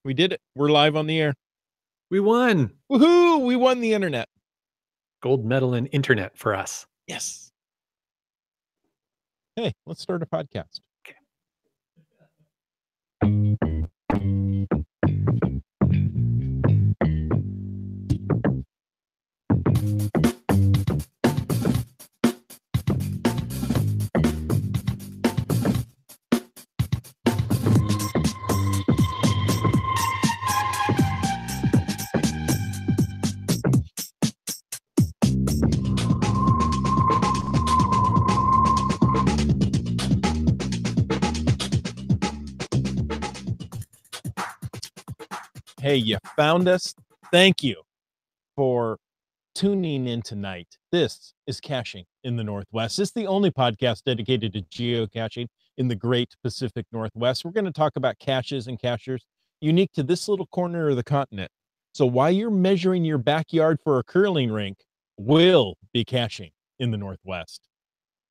We did it. We're live on the air. We won. Woohoo! We won the internet. Gold medal in internet for us. Yes. Hey, let's start a podcast. Okay. Hey, you found us. Thank you for tuning in tonight. This is Caching in the Northwest. It's the only podcast dedicated to geocaching in the great Pacific Northwest. We're going to talk about caches and cachers unique to this little corner of the continent. So while you're measuring your backyard for a curling rink, we'll be caching in the Northwest.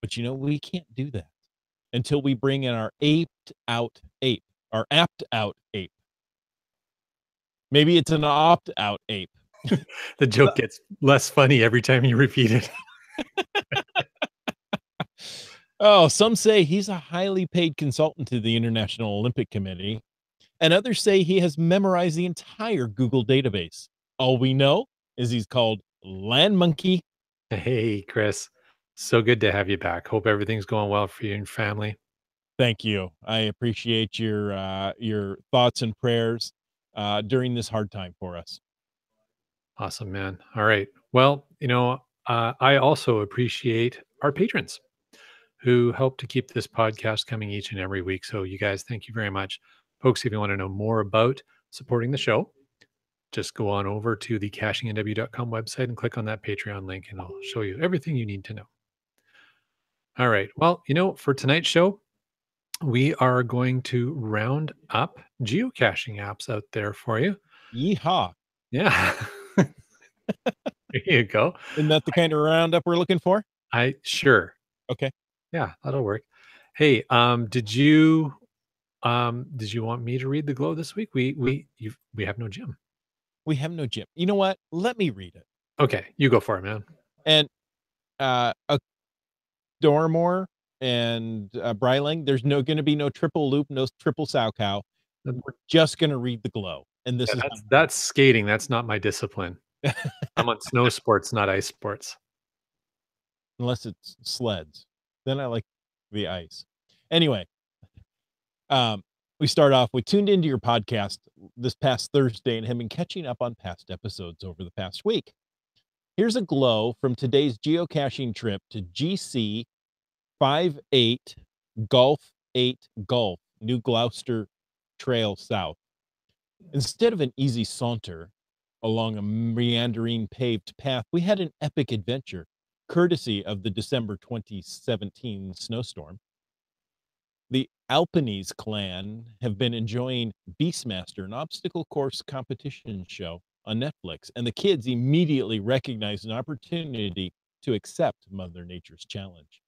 But you know, we can't do that until we bring in our apt out ape. Maybe it's an opt-out ape. The joke gets less funny every time you repeat it. Oh, some say he's a highly paid consultant to the International Olympic Committee, and others say he has memorized the entire Google database. All we know is he's called Land Monkey. Hey, Chris. So good to have you back. Hope everything's going well for you and family. Thank you. I appreciate your thoughts and prayers during this hard time for us. Awesome, man. All right. Well, I also appreciate our patrons who help to keep this podcast coming each and every week. So, you guys, thank you very much. Folks, if you want to know more about supporting the show, just go on over to the cachingNW.com website and click on that Patreon link, and I'll show you everything you need to know. All right. Well, for tonight's show, we are going to round up geocaching apps out there for you. Yeehaw. Yeah. There you go. Isn't that the kind of roundup we're looking for? Sure. Okay. Yeah, that'll work. Hey, did you want me to read the glow this week? We have no gym. We have no gym. You know what? Let me read it. Okay, you go for it, man. And a Dormore and Bryling, there's going to be no triple loop, no triple sow cow. We're just going to read the glow. And this that's skating. That's not my discipline. I'm on snow sports, not ice sports. Unless it's sleds. Then I like the ice. Anyway, we start off, we tuned into your podcast this past Thursday and have been catching up on past episodes over the past week. Here's a glow from today's geocaching trip to GC 58 Golf 8 Golf, New Gloucester Trail South. Instead of an easy saunter along a meandering paved path, we had an epic adventure, courtesy of the December 2017 snowstorm. The Alpines clan have been enjoying Beastmaster, an obstacle course competition show on Netflix, and the kids immediately recognized an opportunity to accept Mother Nature's challenge.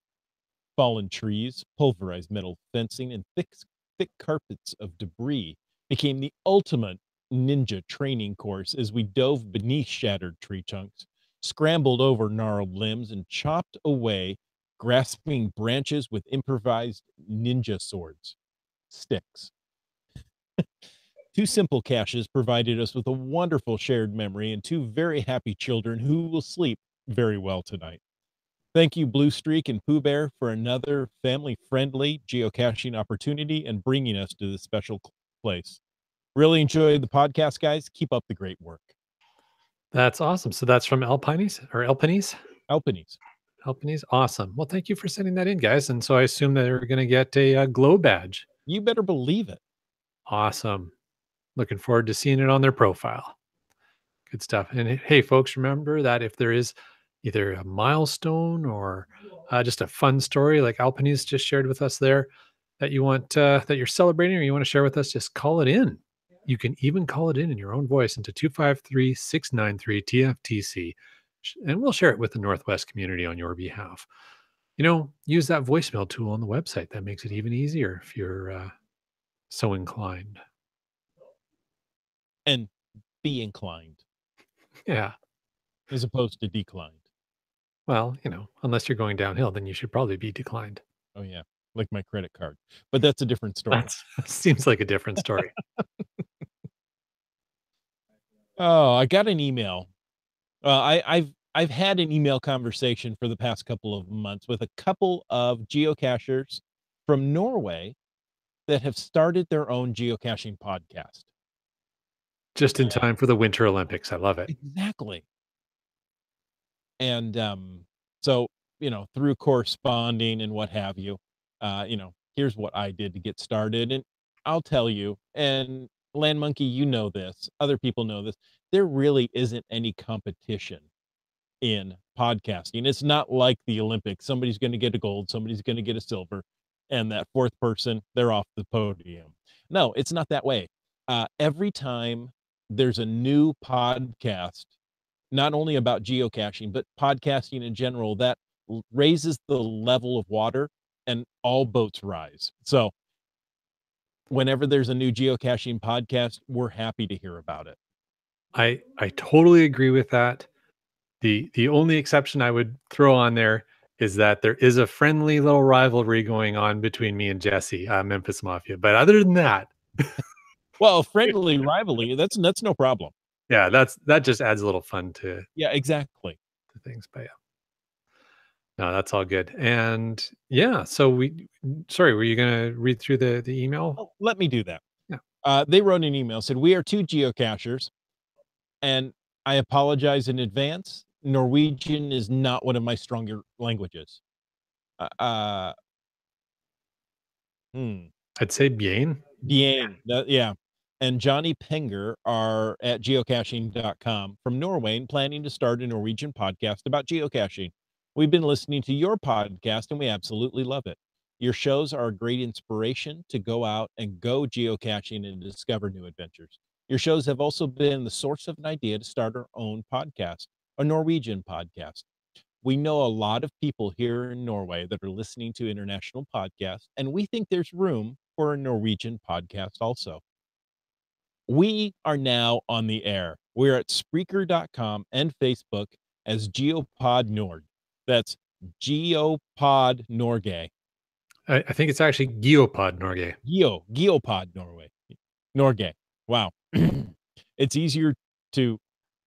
Fallen trees, pulverized metal fencing, and thick carpets of debris became the ultimate ninja training course as we dove beneath shattered tree chunks, scrambled over gnarled limbs, and chopped away, grasping branches with improvised ninja sticks. Two simple caches provided us with a wonderful shared memory and two very happy children who will sleep very well tonight. Thank you, Blue Streak and Pooh Bear, for another family-friendly geocaching opportunity and bringing us to this special place. Really enjoyed the podcast, guys. Keep up the great work. That's awesome. So that's from Alpines or Alpines? Alpines. Awesome. Well, thank you for sending that in, guys. And so I assume that they're going to get a glow badge. You better believe it. Awesome. Looking forward to seeing it on their profile. Good stuff. And hey, folks, remember that if there is either a milestone or just a fun story like Alpines just shared with us there that you want that you're celebrating or you want to share with us, just call it in. You can even call it in your own voice into 253-693-TFTC, and we'll share it with the NorthWest community on your behalf. Use that voicemail tool on the website. That makes it even easier if you're so inclined. and be inclined Yeah. as opposed to declined. Well, unless you're going downhill, then you should probably be declined. Oh, yeah, like my credit card, but that's a different story. That seems like a different story. Oh, I got an email. I've had an email conversation for the past couple of months with a couple of geocachers from Norway that have started their own geocaching podcast. Just in time for the Winter Olympics. I love it. Exactly. And, so, through corresponding and what have you, here's what I did to get started. And I'll tell you, and Land Monkey, you know this, other people know this, there really isn't any competition in podcasting. It's not like the Olympics. Somebody's going to get a gold, somebody's going to get a silver, and that fourth person, they're off the podium. No, it's not that way. Every time there's a new podcast, not only about geocaching, but podcasting in general, that raises the level of water and all boats rise. So whenever there's a new geocaching podcast, we're happy to hear about it. I totally agree with that. The only exception I would throw on there is that there is a friendly little rivalry going on between me and Jesse, Memphis Mafia. But other than that, Well, friendly rivalry, that's no problem. yeah, that just adds a little fun to Yeah, exactly. things. But yeah, no, that's all good. And yeah, so sorry, were you gonna read through the email? Oh, let me do that. Yeah. They wrote an email, said, "We are two geocachers, and I apologize in advance. Norwegian is not one of my stronger languages." Uh, uh, hmm. I'd say bien. Bien. Yeah. And Johnny Penger are at geocaching.com from Norway and planning to start a Norwegian podcast about geocaching. We've been listening to your podcast and we absolutely love it. Your shows are a great inspiration to go out and go geocaching and discover new adventures. Your shows have also been the source of an idea to start our own podcast, a Norwegian podcast. We know a lot of people here in Norway that are listening to international podcasts, and we think there's room for a Norwegian podcast also. We are now on the air. We're at Spreaker.com and Facebook as Geopod Nord. That's Geopod Norge. I think it's actually Geopod Norge. Geopod Norway. Norge. Wow. It's easier to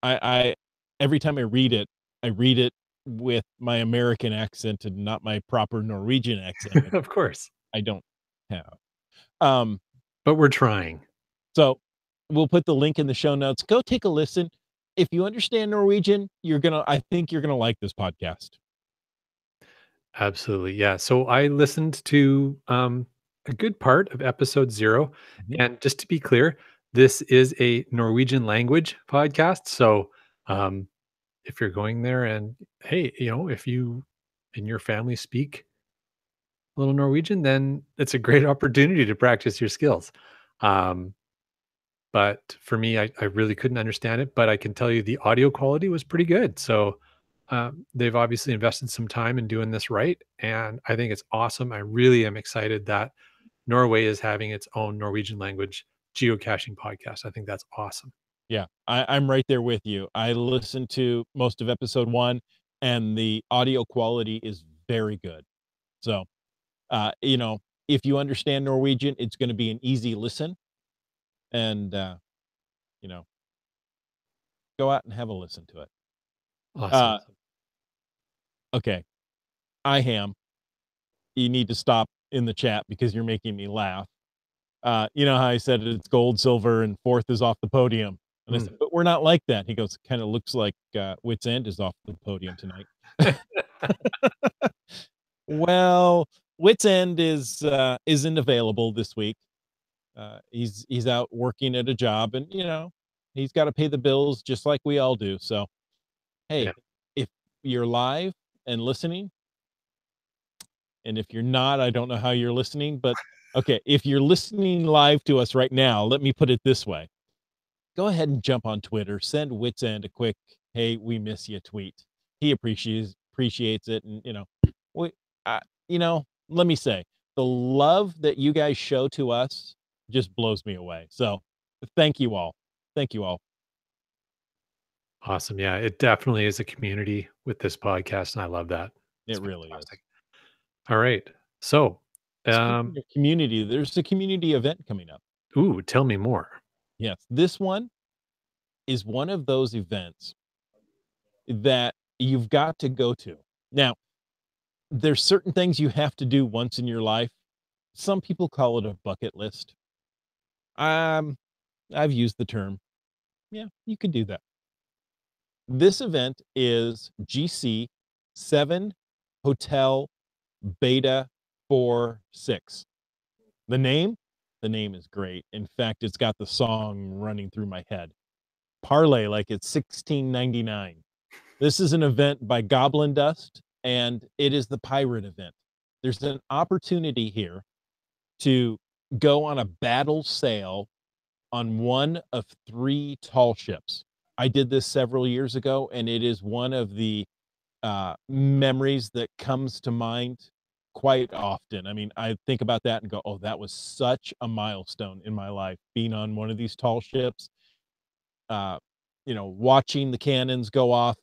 I every time I read it with my American accent and not my proper Norwegian accent. Of course. I don't have. Um, But we're trying. so we'll put the link in the show notes. Go take a listen. If you understand Norwegian, I think you're gonna like this podcast. Absolutely. Yeah. So I listened to a good part of episode 0. Mhm. And just to be clear, this is a Norwegian language podcast. So if you're going there and hey, if you and your family speak a little Norwegian, then it's a great opportunity to practice your skills. Um, but for me, I really couldn't understand it, but I can tell you the audio quality was pretty good. So they've obviously invested some time in doing this right. And I think it's awesome. I really am excited that Norway is having its own Norwegian language geocaching podcast. I think that's awesome. Yeah, I'm right there with you. I listened to most of episode 1, and the audio quality is very good. So, if you understand Norwegian, it's gonna be an easy listen, and, you know, go out and have a listen to it. Awesome. Uh, okay, Iham, you need to stop in the chat because you're making me laugh. You know how I said it's gold, silver, and fourth is off the podium? And I Mm. said, "But we're not like that." He goes, "Kinda looks like, Wits End is off the podium tonight." Well, Wits End isn't available this week. He's out working at a job and, he's gotta pay the bills just like we all do, so, hey, Yeah. if you're live and listening, and if you're not, I don't know how you're listening, but okay, if you're listening live to us right now, let me put it this way. Go ahead and jump on Twitter, send Wits End a quick, "Hey, we miss you" tweet. He appreciates it, and, we let me say, the love that you guys show to us just blows me away, so thank you all. Thank you all. Awesome. Yeah, it definitely is a community with this podcast, and I love that. It's It really is. fantastic. All right. So, Speaking of community, there's a community event coming up. tell me more. Yes, this one is one of those events that you've got to go to. Now, there's certain things you have to do once in your life. Some people call it a bucket list. Um, I've used the term. Yeah, you could do that. This event is GC 7 Hotel Beta 46. The name? The name is great. In fact, it's got the song running through my head. Parlay like it's 16.99. This is an event by Goblin Dust, and it is the pirate event. There's an opportunity here to go on a battle sail on one of 3 tall ships. I did this several years ago, and it is one of the memories that comes to mind quite often. I mean, I think about that and go, "Oh, that was such a milestone in my life, being on one of these tall ships." Uh, watching the cannons go off,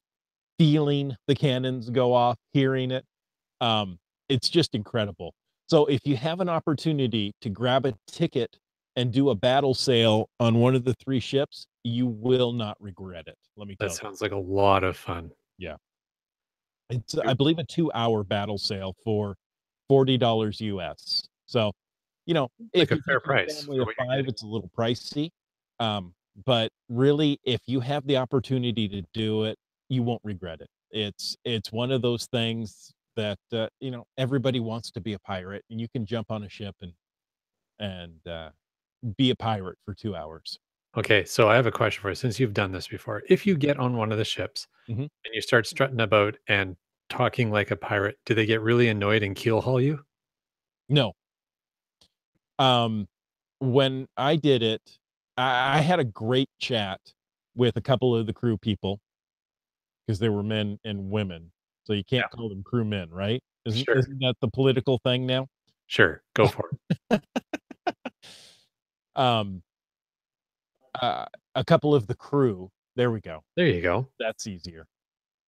feeling the cannons go off, hearing it. Um, it's just incredible. So if you have an opportunity to grab a ticket and do a battle sail on one of the 3 ships, you will not regret it. Let me That tell you. sounds like a lot of fun. Yeah. It's, I believe, a 2-hour battle sail for $40 US. So, Like if a you're fair taking a price family for of what you're 5, getting. it's a little pricey. But really, if you have the opportunity to do it, you won't regret it. It's one of those things that, everybody wants to be a pirate, and you can jump on a ship and be a pirate for 2 hours. Okay, so I have a question for you. Since you've done this before, if you get on one of the ships Mhm. and you start strutting about and talking like a pirate, do they get really annoyed and keel haul you? No. Um, when I did it, I had a great chat with a couple of the crew people, because they were men and women, so you Yeah, can't call them crewmen, right? Isn't sure, isn't that the political thing now? sure. Go for it. Um, uh, a couple of the crew, there we go, There you go. that's easier.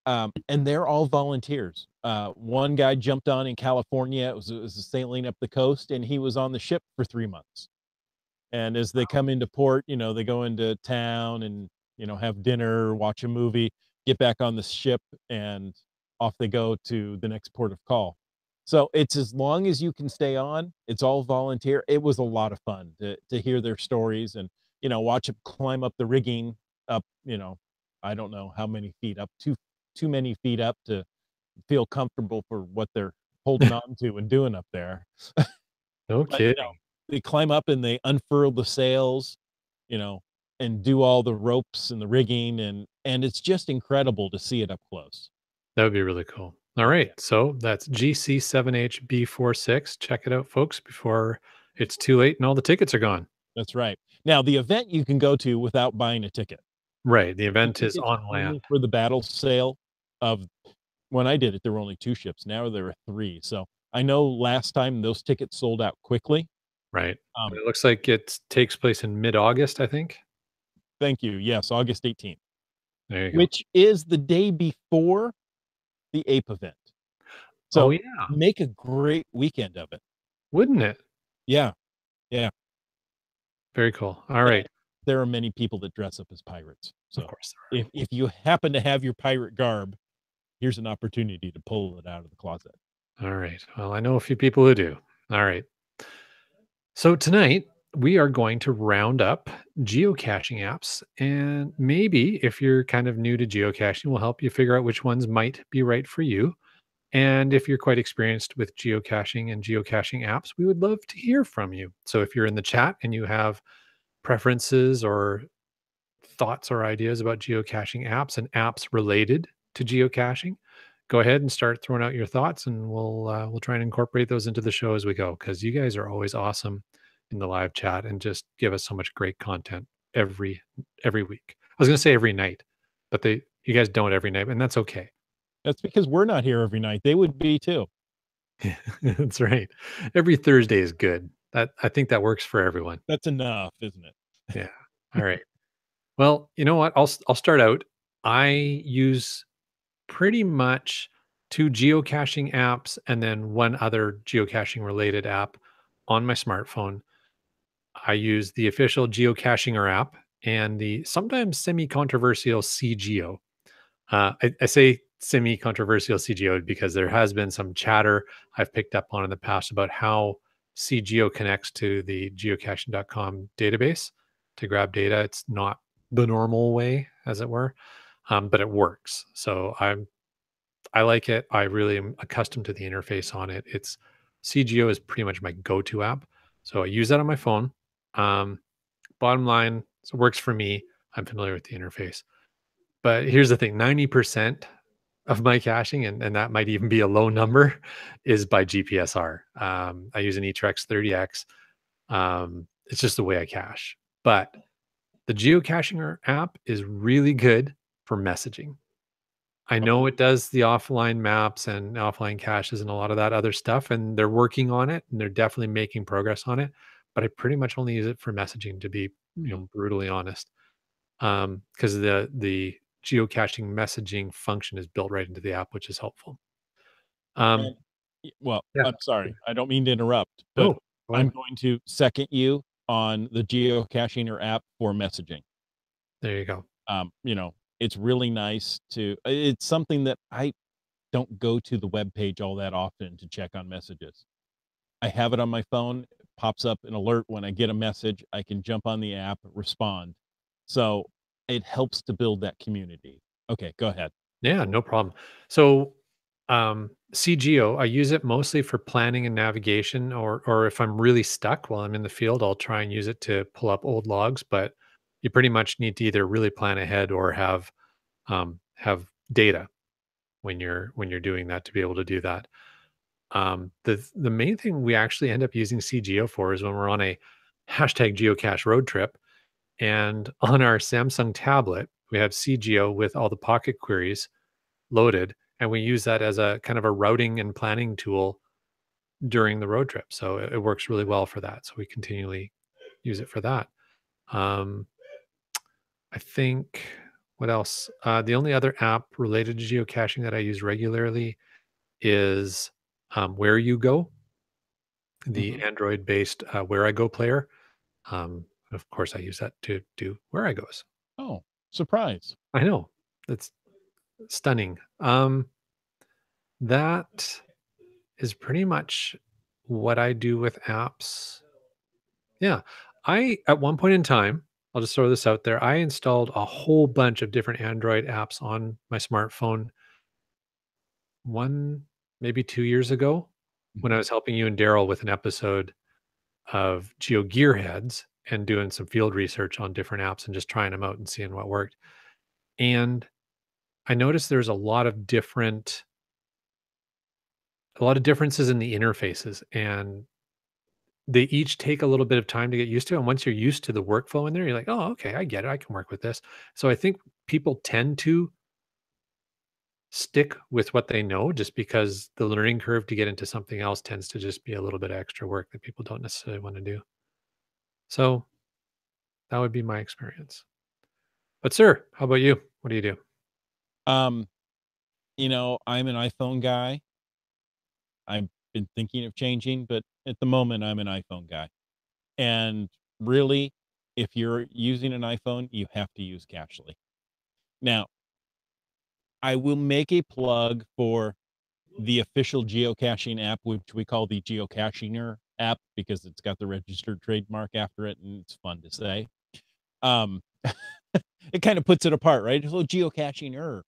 And they're all volunteers. One guy jumped on in California, it was sailing up the coast, and he was on the ship for 3 months. And as they come into port, they go into town and, have dinner, watch a movie, get back on the ship, and off they go to the next port of call. So it's as long as you can stay on, it's all volunteer. It was a lot of fun to hear their stories and, watch them climb up the rigging up, I don't know how many feet up, too many feet up to feel comfortable for what they're holding on to and doing up there. No But, kidding. they climb up and they unfurl the sails, you know, and do all the ropes and the rigging, and it's just incredible to see it up close. That would be really cool. All right. Yeah, So that's GC7HB46. Check it out, folks, before it's too late and all the tickets are gone. that's right. Now, the event you can go to without buying a ticket. Right. The The event is tickets are on only land. for the battle sale of when I did it, there were only 2 ships, now there are 3, so I know last time those tickets sold out quickly. Right. And Um, it looks like it takes place in mid August, I think. Thank you, yes, August 18th, There you go. which is the day before the ape event. Oh, So, yeah. make a great weekend of it. Wouldn't it? Yeah, yeah. Very cool. All And right. there are many people that dress up as pirates. Of So course if you happen to have your pirate garb, here's an opportunity to pull it out of the closet. there are. All right. Well, I know a few people who do. All right. So tonight we are going to round up geocaching apps. And maybe if you're kind of new to geocaching, we'll help you figure out which ones might be right for you. And if you're quite experienced with geocaching and geocaching apps, we would love to hear from you. So if you're in the chat and you have preferences or thoughts or ideas about geocaching apps and apps related to geocaching, go ahead and start throwing out your thoughts, and we'll try and incorporate those into the show as we go. Because you guys are always awesome in the live chat and just give us so much great content every week. I was going to say every night, but you guys don't every night, and that's okay. That's because we're not here every night. They would be too. That's right. Every Thursday is good. That I think that works for everyone. That's enough, isn't it? Yeah. All right. Well, you know what? I'll start out. I use pretty much 2 geocaching apps and then one other geocaching related app on my smartphone. I use the official geocachinger app and the sometimes semi-controversial CGO. I say semi-controversial CGO because there has been some chatter I've picked up on in the past about how CGO connects to the geocaching.com database to grab data. It's not the normal way, as it were, but it works. So I like it. I really am accustomed to the interface on it. It's CGO is pretty much my go-to app. So I use that on my phone. Um, Bottom line, so it works for me. I'm familiar with the interface. But here's the thing, 90% of my caching, and that might even be a low number, is by GPSR. I use an eTrex 30X. It's just the way I cache. But the geocaching app is really good for messaging. I know it does the offline maps and offline caches and a lot of that other stuff, and they're working on it and they're definitely making progress on it. But I pretty much only use it for messaging, to be Hmm. brutally honest, because the geocaching messaging function is built right into the app, which is helpful. Um, And well, yeah. I'm sorry. I don't mean to interrupt, but No, go I'm ahead. going to second you on the geocaching or app for messaging. There you go. You know, it's really nice to it's something that I don't go to the web page all that often to check on messages. I have it on my phone, it pops up an alert when I get a message, I can jump on the app, respond. So, it helps to build that community. Okay, go ahead. Yeah, no problem. So, CGO, I use it mostly for planning and navigation, or if I'm really stuck while I'm in the field, I'll try and use it to pull up old logs. But you pretty much need to either really plan ahead or have data when you're doing that to be able to do that. The main thing we actually end up using CGO for is when we're on a hashtag geocache road trip, and on our Samsung tablet, we have CGO with all the pocket queries loaded, and we use that as a kind of a routing and planning tool during the road trip. So it works really well for that. So we continually use it for that. Um, I think what else? The only other app related to geocaching that I use regularly is Where You Go, the Mhm. Android-based Where I Go player. Of course, I use that to do Where I Goes. Oh, surprise. I know, that's stunning. That is pretty much what I do with apps. Yeah. I at one point in time, I'll just throw this out there. I installed a whole bunch of different Android apps on my smartphone 1, maybe 2 years ago when I Mhm. was helping you and Daryl with an episode of Geo Gearheads and doing some field research on different apps and just trying them out and seeing what worked. And I noticed there's a lot of differences in the interfaces, and they each take a little bit of time to get used to, and once you're used to the workflow in there, you're like, "Oh, okay, I get it, I can work with this." So I think people tend to stick with what they know just because the learning curve to get into something else tends to just be a little bit of extra work that people don't necessarily wanna do. So, that would be my experience. But sir, how about you? What do you do? Um, I'm an iPhone guy. I've been thinking of changing, but at the moment, I'm an iPhone guy. And really, if you're using an iPhone, you have to use Cachly. Now, I will make a plug for the official geocaching app, which we call the Geocachinger app because it's got the registered trademark after it and it's fun to say. Um, it kind of puts it apart, right? It's a little geocachinger.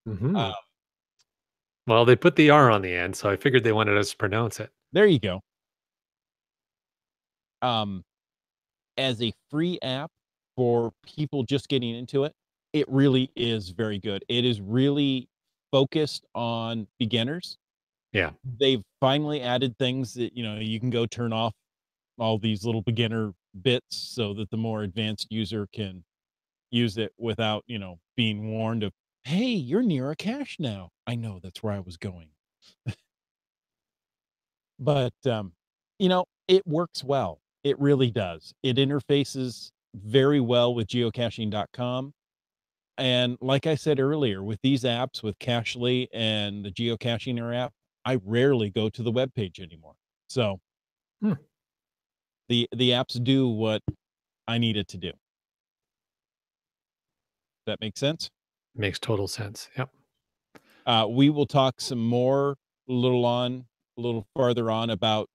Uh, Mhm. Well, they put the R on the end, so I figured they wanted us to pronounce it. there you go. Um, as a free app for people just getting into it, it really is very good. It is really focused on beginners. Yeah. They've finally added things that, you can go turn off all these little beginner bits so that the more advanced user can use it without, being warned of, "Hey, you're near a cache now." I know that's where I was going. But, it works well. It really does. It interfaces very well with geocaching.com. And like I said earlier, with these apps, with Cachly and the geocaching app, I rarely go to the webpage anymore. So Hmm. the apps do what I need it to do. That makes sense? Makes total sense. Yep. We will talk some more a little farther on about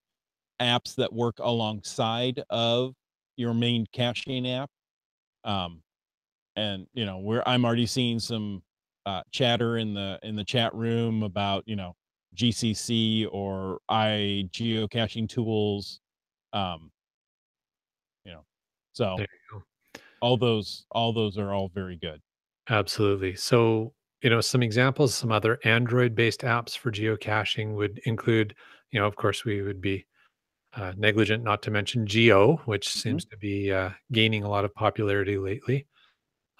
apps that work alongside of your main caching app. Um, and where I'm already seeing some chatter in the chat room about GCC or I geocaching tools. Um, you know, so There you go. all those are all very good. Absolutely. So, some examples, some other Android-based apps for geocaching would include, of course, we would be negligent not to mention Geo, which Mhm. seems to be gaining a lot of popularity lately.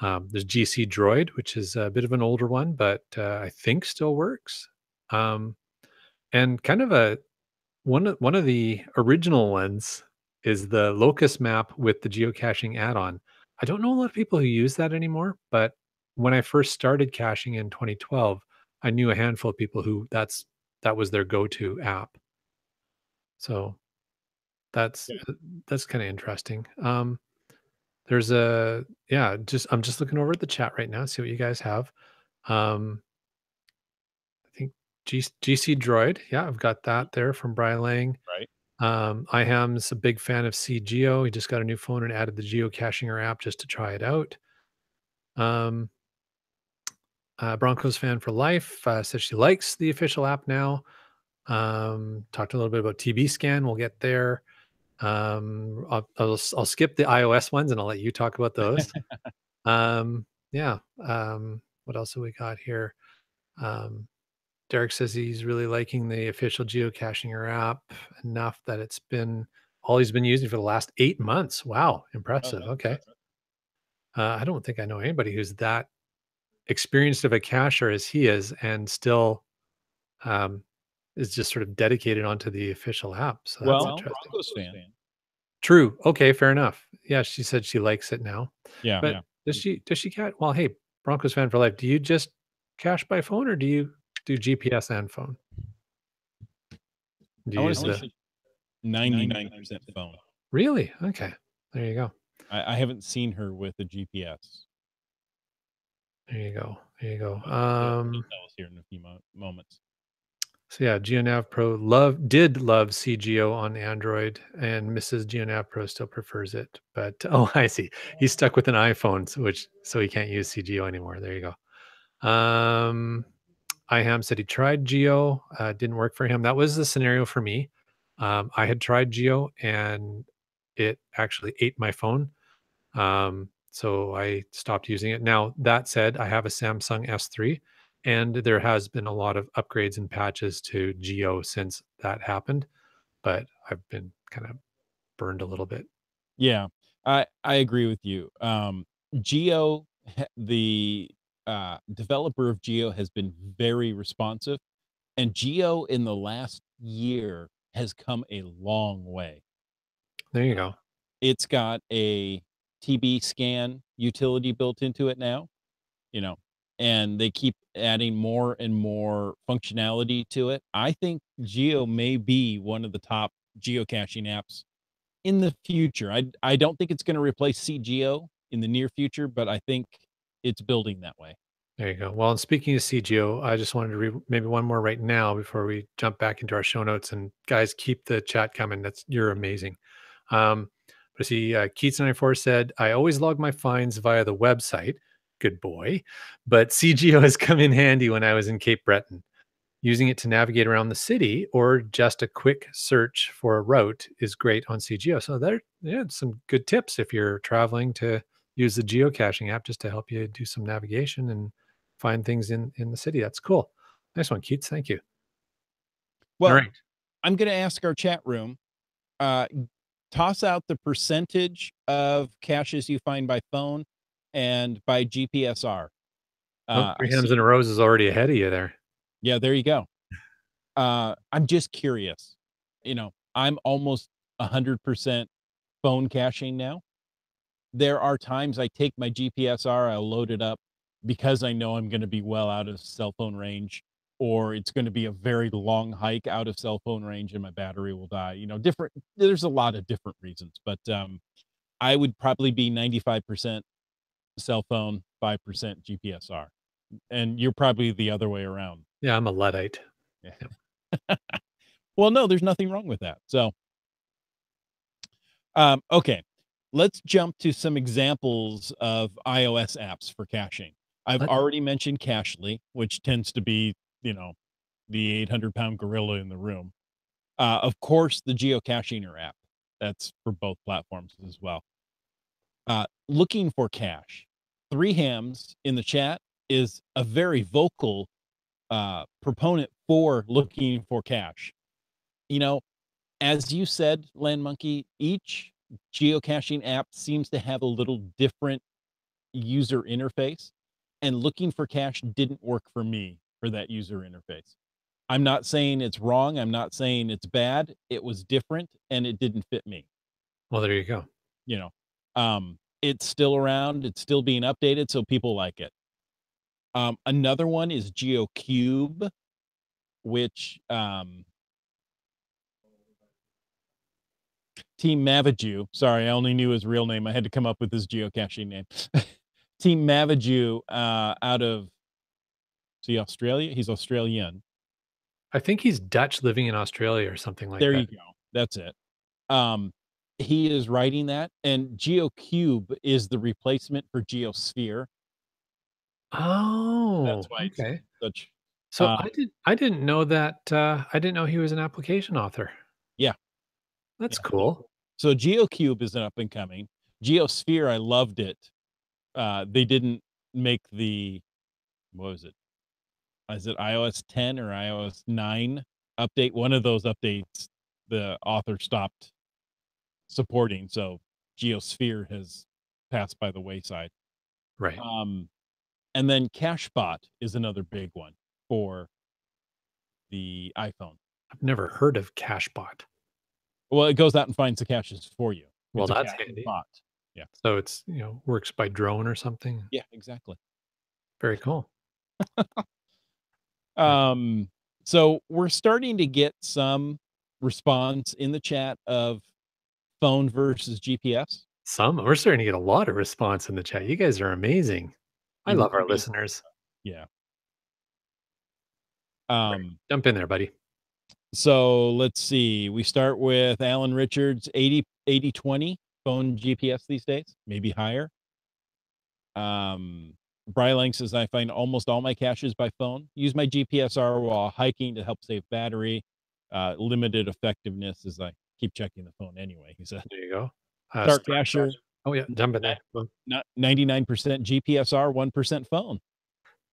There's GC Droid, which is a bit of an older one, but I think still works. Um, and kind of one of the original ones is the Locust map with the geocaching add-on. I don't know a lot of people who use that anymore, but when I first started caching in 2012, I knew a handful of people who that was their go-to app. So that's Yeah. that's kind of interesting. There's a yeah, just I'm just looking over at the chat right now, see what you guys have. Um, I think GC Droid, yeah, I've got Mhm. that there from Brian Lang. Right. IHAM's a big fan of CGeo. He just got a new phone and added the geocaching app just to try it out. Um, Broncos fan for life says she likes the official app now. Talked a little bit about TB scan. We'll get there. I'll skip the iOS ones and I'll let you talk about those. Yeah. What else have we got here? Um, Derek says he's really liking the official geocaching app enough that it's been all he's been using for the last 8 months. Wow, Oh, impressive. that's Okay. impressive. I don't think I know anybody who's that experienced of a cacher as he is and still um, is just sort of dedicated onto the official app. So that's Well, interesting. Broncos fan. True. Okay, fair enough. Yeah, she said she likes it now. Yeah. But does she cat well, hey, Broncos fan for life. Do you just cache by phone or do you do GPS and phone? Do I you want to use say the she's 99% phone. really? Okay. There you go. I haven't seen her with a GPS, There you go. There you go. but she'll tell us here in a few moments. So yeah, GeoNav Pro did love CGO on Android, and Mrs. GeoNav Pro still prefers it. But oh, I see. He's stuck with an iPhone, so he can't use CGO anymore. There you go. IHAM said he tried Geo, didn't work for him. That was the scenario for me. I had tried Geo, and it actually ate my phone. So I stopped using it. Now, that said, I have a Samsung S3 and there has been a lot of upgrades and patches to Geo since that happened, but I've been kind of burned a little bit. Yeah, I agree with you. Geo, the developer of Geo, has been very responsive, and Geo in the last year has come a long way. There you Uh, go. it's got a TB scan utility built into it now, you know, and they keep adding more and more functionality to it. I think Geo may be one of the top geocaching apps in the future. I don't think it's gonna replace CGO in the near future, but I think it's building that way. There you go. Well, and speaking of CGO, I just wanted to read maybe one more right now before we jump back into our show notes. And guys, keep the chat coming. You're amazing. But see, Keats94 said, I always log my finds via the website. Good boy. But CGO has come in handy when I was in Cape Breton. Using it to navigate around the city or just a quick search for a route is great on CGO. So yeah, some good tips if you're traveling to use the geocaching app just to help you do some navigation and find things in the city. That's cool. Nice one, Keats. Thank you. All Well, right. I'm gonna ask our chat room, uh, toss out the percentage of caches you find by phone and by GPSR. Oh, I three see. hams in a row is already ahead of you there. Yeah, there you go. I'm just curious. I'm almost 100% phone caching now. there are times I take my GPSR, I'll load it up because I know I'm gonna be well out of cell phone range, or it's gonna be a very long hike out of cell phone range and my battery will die. Different there's a lot of different reasons, but, I would probably be 95% cell phone, 5% GPSR, and you're probably the other way around. Yeah, I'm a Luddite. Yeah. Yep. Well, no, there's nothing wrong with that. So, okay, let's jump to some examples of iOS apps for caching. I've Let already mentioned Cachly, which tends to be, the 800-pound gorilla in the room. Of course, the Geocachinger app. That's for both platforms as well. Looking for cache. Three Hams in the chat is a very vocal proponent for looking for cache. You know, as you said, Land Monkey, each geocaching app seems to have a little different user interface, and looking for cache didn't work for me for that user interface. I'm not saying it's wrong. I'm not saying it's bad. It was different and it didn't fit me. Well, there you go. You know, it's still around. It's still being updated, so people like it. Another one is GeoCube, which Team Mavaju. Sorry, I only knew his real name. I had to come up with his geocaching name. Team Mavaju, out of Australia. He's Australian. I think he's Dutch living in Australia or something like There that. you go. That's it. He is writing that, and GeoCube is the replacement for Geosphere. Oh, That's why it's okay. such. So I didn't know that, I didn't know he was an application author. Yeah, That's yeah. cool. So GeoCube is an up and coming. Geosphere, I loved it. They didn't make the what was it? Is it iOS 10 or iOS 9 update? One of those updates the author stopped supporting, so Geosphere has passed by the wayside. Right. Um, and then CacheBot is another big one for the iPhone. I've never heard of Cashbot. Well, it goes out and finds the caches for you. Well, It's a that's caching handy. bot. Yeah. So it's, works by drone or something. Yeah, exactly. Very cool. Right. Um, so we're starting to get some response in the chat of phone versus GPS. We're starting to get a lot of response in the chat. You guys are amazing. I You love our amazing. listeners. Yeah. Right. Jump in there, buddy. So let's see. We start with Alan Richards, 80/20 phone GPS these days, maybe higher. Brylang says I find almost all my caches by phone. Use my GPSR while hiking to help save battery. Limited effectiveness as I keep checking the phone anyway. He said. There you go. Start Casher, Oh yeah, jump in there. Boom. not 99% GPSR, 1% phone,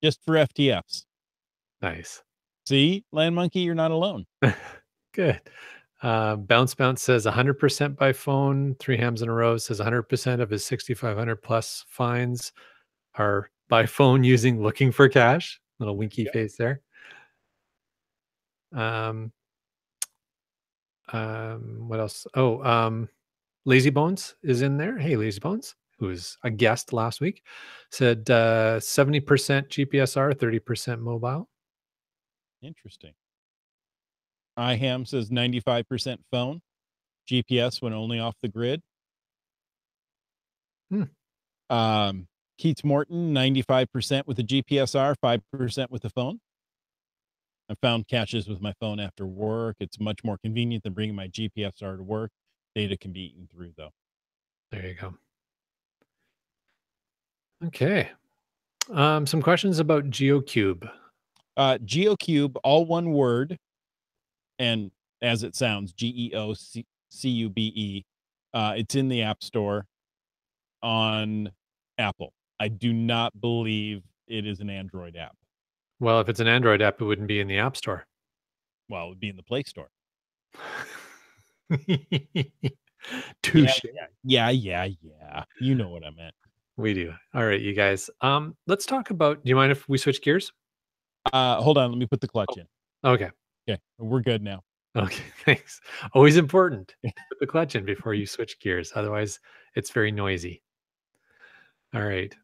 just for FTFs. Nice. See, Land Monkey, you're not alone. Good. Bounce says 100% by phone. Three Hams in a row says 100% of his 6,500 plus finds are by phone using looking for cash. Little winky Yep. face there. What else? Lazy Bones is in there. Hey, Lazy Bones, who was a guest last week, said 70% GPSR, 30% mobile. Interesting. iHam says 95% phone, GPS when only off the grid. Keats Morton, 95% with the GPSR, 5% with the phone. I found caches with my phone after work. It's much more convenient than bringing my GPSR to work. Data can be eaten through, though. There you go. Okay. Some questions about GeoCube. GeoCube, all one word, and as it sounds, GeoCube. It's in the App Store on Apple. I do not believe it is an Android app. Well, if it's an Android app, it wouldn't be in the App Store. Well, it would be in the Play Store. Touche. Yeah. You know what I meant. We do. All right, you guys. Let's talk about. Do you mind if we switch gears? Hold on. Let me put the clutch in. Okay. Okay. We're good now. Okay. Thanks. Always important. Put the clutch in before you switch gears. Otherwise, it's very noisy. All right.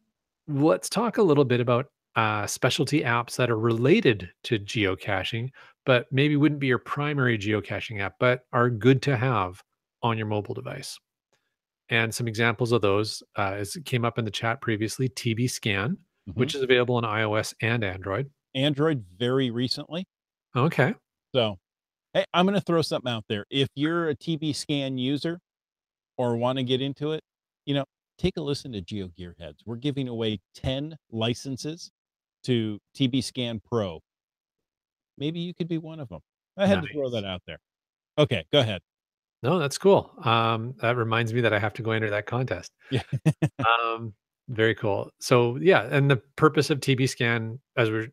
Let's talk a little bit about specialty apps that are related to geocaching, but maybe wouldn't be your primary geocaching app, but are good to have on your mobile device. And some examples of those, as it came up in the chat previously, TB Scan, Mhm. which is available on iOS and Android. Android very recently. Okay. So, hey, I'm gonna throw something out there. If you're a TB Scan user or wanna get into it, you know, take a listen to Geo Gearheads. We're giving away 10 licenses to TB Scan Pro. Maybe you could be one of them. I had to throw that Nice. out there. Okay, go ahead. No, that's cool. That reminds me that I have to go enter that contest. Yeah. Um, Very cool. So yeah, and the purpose of TB scan, as we're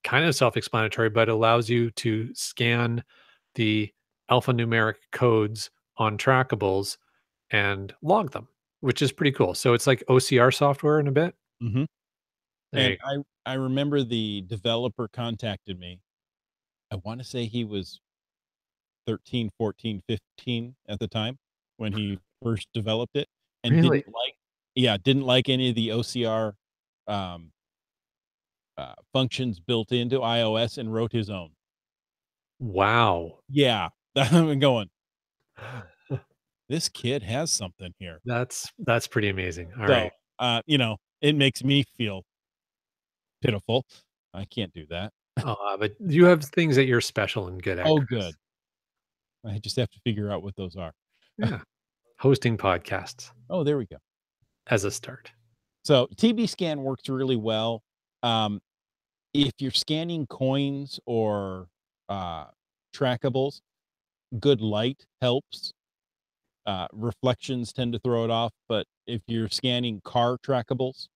kind of self-explanatory, but allows you to scan the alphanumeric codes on trackables and log them, which is pretty cool. So it's like OCR software in a bit. Mhm. There And you go. I remember the developer contacted me. I wanna say he was 13, 14, 15 at the time when he first developed it and Really? didn't like any of the OCR, um, functions built into iOS and wrote his own. Wow. Yeah. I'm going, "This kid has something here." That's pretty amazing. All So, right. it makes me feel pitiful. I can't do that. But you have things that you're special and good at, Oh, Chris. good. I just have to figure out what those are. Yeah. Hosting podcasts Oh, there we go. as a start. So, TB Scan works really well. Um, if you're scanning coins or, uh, trackables, good light helps. Reflections tend to throw it off, but if you're scanning car trackables,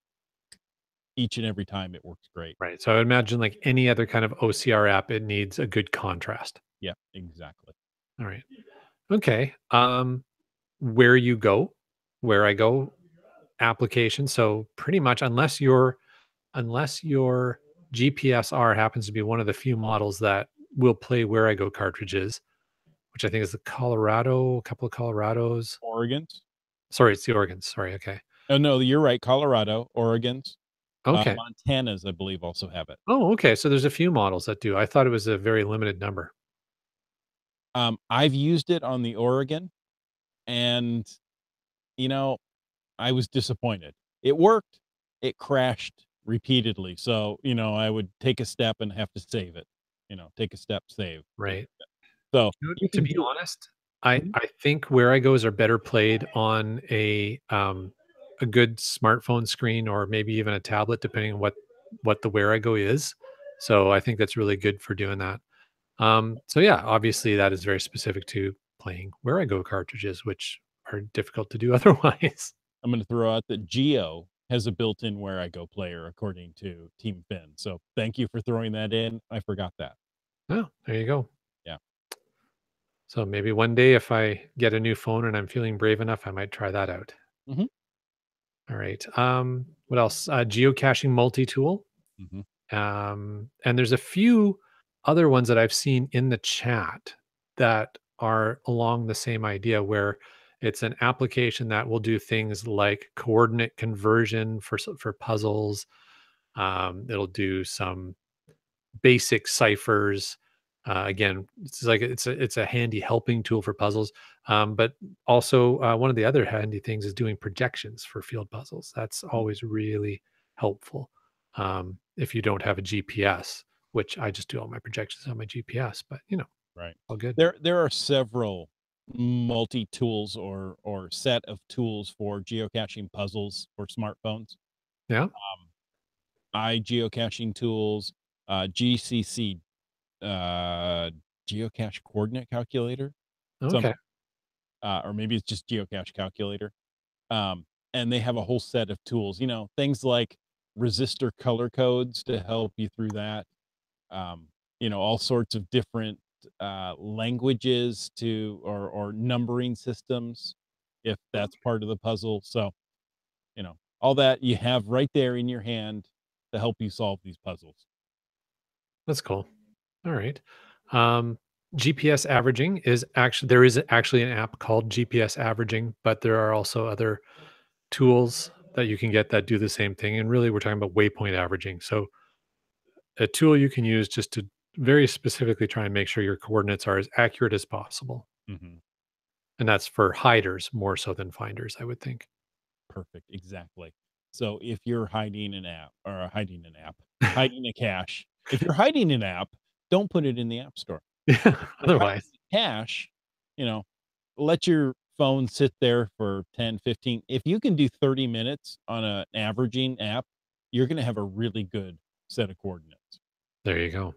each and every time it works great. Right. So I would imagine like any other kind of OCR app, it needs a good contrast. Yeah, exactly. All right. Okay. Where you go, where I go application. So pretty much unless your GPSR happens to be one of the few models that will play where I go cartridges, which I think is the Colorado, a couple of Colorados. Oregon's? Sorry, it's the Oregon. Sorry. Okay. Oh, no, you're right. Colorado, Oregon's, Okay. Montana's, I believe, also have it. Oh, okay. So there's a few models that do. I thought it was a very limited number. I've used it on the Oregon, and, you know, I was disappointed. It worked, it crashed repeatedly, so, I would take a step and have to save it, take a step, save, take Right. a step. So, You know, you to can be do it. honest, I Mhm. I think where I goes are better played on a good smartphone screen or maybe even a tablet, depending on what the where I go is. So I think that's really good for doing that. So yeah, obviously that is very specific to playing where I go cartridges, which are difficult to do otherwise. I'm gonna throw out that Geo has a built-in Where I Go player according to Team Finn, so thank you for throwing that in, I forgot that. Oh, there you go. Yeah. So maybe one day if I get a new phone and I'm feeling brave enough, I might try that out. Mhm. All right. What else? Geocaching multi-tool. Mhm. And there's a few other ones that I've seen in the chat that are along the same idea where it's an application that will do things like coordinate conversion for puzzles. It'll do some basic ciphers. Again, it's a handy helping tool for puzzles. But also one of the other handy things is doing projections for field puzzles. That's Mhm. always really helpful if you don't have a GPS, which I just do all my projections on my GPS. But Right. all good. There are several multi-tools or set of tools for geocaching puzzles for smartphones. Yeah. Um, geocaching tools, GCC, uh, geocache coordinate calculator, Okay. something, or maybe it's just geocache calculator. Um, and they have a whole set of tools, things like resistor color codes to help you through that. All sorts of different languages or numbering systems if that's part of the puzzle. So, all that you have right there in your hand to help you solve these puzzles. That's cool. All right. Um, GPS averaging is actually there is actually an app called GPS averaging, but there are also other tools that you can get that do the same thing. And really, we're talking about waypoint averaging. So a tool you can use just to very specifically try and make sure your coordinates are as accurate as possible. Mhm. And that's for hiders more so than finders, I would think. Perfect, exactly. So if you're hiding a cache, if you're hiding an app, don't put it in the App Store. Yeah. If you're hiding Otherwise, a cache, you know, let your phone sit there for 10, 15. If you can do 30 minutes on an averaging app, you're gonna have a really good set of coordinates. there you go.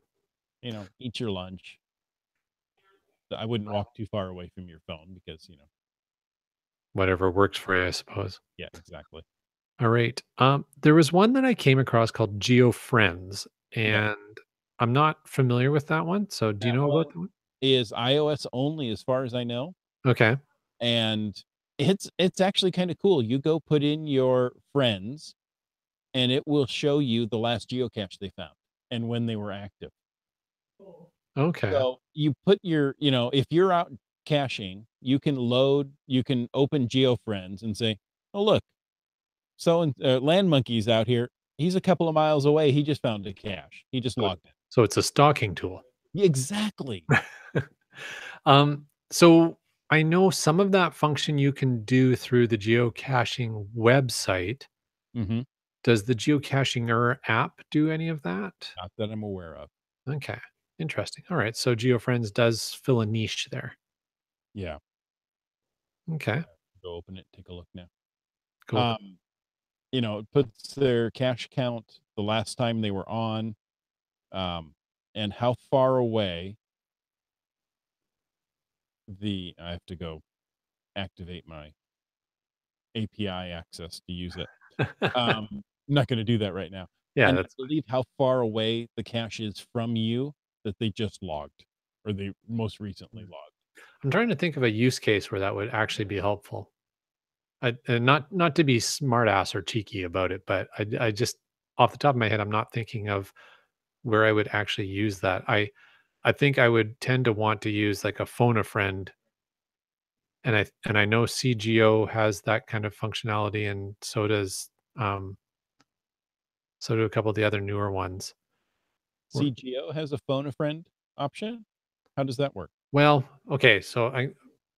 Eat your lunch. I wouldn't walk too far away from your phone because, Whatever works for you, I suppose. yeah, exactly. All right. There was one that I came across called GeoFriends, Yep. and I'm not familiar with that one. So do you That know about one that one? is iOS only as far as I know, Okay. and it's actually kinda cool. You go put in your friends, and it will show you the last geocache they found and when they were active. Okay. So, you put if you're out caching, you can open GeoFriends and say, "Oh, look, Land Monkey's out here. He's a couple of miles away. He just found a cache. He just So logged in." so it's a stalking tool. Yeah, exactly. So I know some of that function you can do through the geocaching website. Mhm. Does the geocaching app do any of that? Not that I'm aware of. Okay. Interesting. All right. So GeoFriends does fill a niche there. Yeah. Okay. Go open it, take a look now. Cool. Um, it puts their cache count the last time they were on, and how far away I have to go activate my API access to use it. I'm not gonna do that right now. Yeah, And I that's fine. believe how far away the cache is from you that they just logged or they most recently logged. I'm trying to think of a use case where that would actually be helpful. And not to be smart ass or cheeky about it, but I just off the top of my head, I'm not thinking of where I would actually use that. I think I would tend to want to use like a phone a friend, and I know CGO has that kind of functionality, and um so do a couple of the other newer ones. Where- CGO has a phone a friend option? How does that work? Well, okay, so